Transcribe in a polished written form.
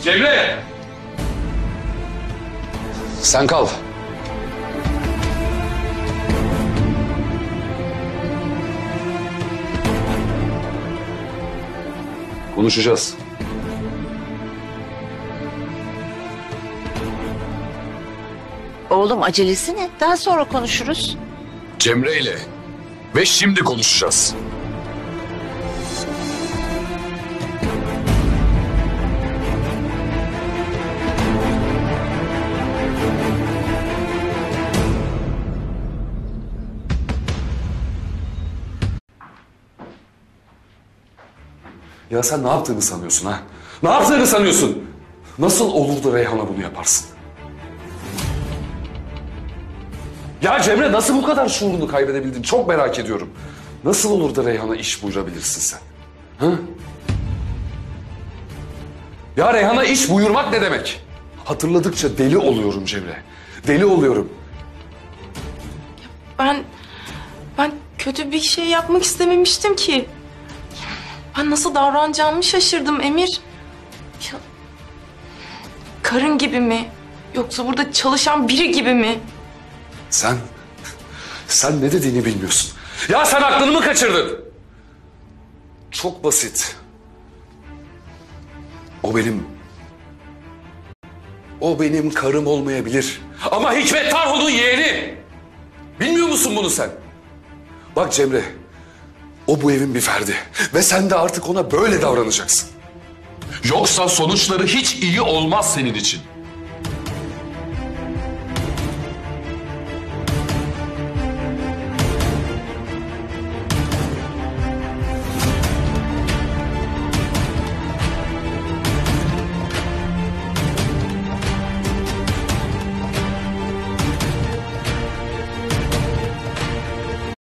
Cemre! Sen kal. Konuşacağız. Oğlum acelesi ne? Daha sonra konuşuruz. Cemre ile. Ve şimdi konuşacağız. Ya sen ne yaptığını sanıyorsun ha? Ne yaptığını sanıyorsun? Nasıl olur da Reyhan'a bunu yaparsın? Ya Cemre nasıl bu kadar şuurunu kaybedebildin? Çok merak ediyorum. Nasıl olur da Reyhan'a iş buyurabilirsin sen? Ha? Ya Reyhan'a iş buyurmak ne demek? Hatırladıkça deli oluyorum Cemre. Deli oluyorum. Ben kötü bir şey yapmak istememiştim ki. Ben nasıl davranacağımı şaşırdım Emir. Ya, karın gibi mi? Yoksa burada çalışan biri gibi mi? Sen ne dediğini bilmiyorsun. Ya sen aklını mı kaçırdın? Çok basit. O benim karım olmayabilir. Ama Hikmet Tarhun'un yeğeni. Bilmiyor musun bunu sen? Bak Cemre, o bu evin bir ferdi. Ve sen de artık ona böyle davranacaksın. Yoksa sonuçları hiç iyi olmaz senin için.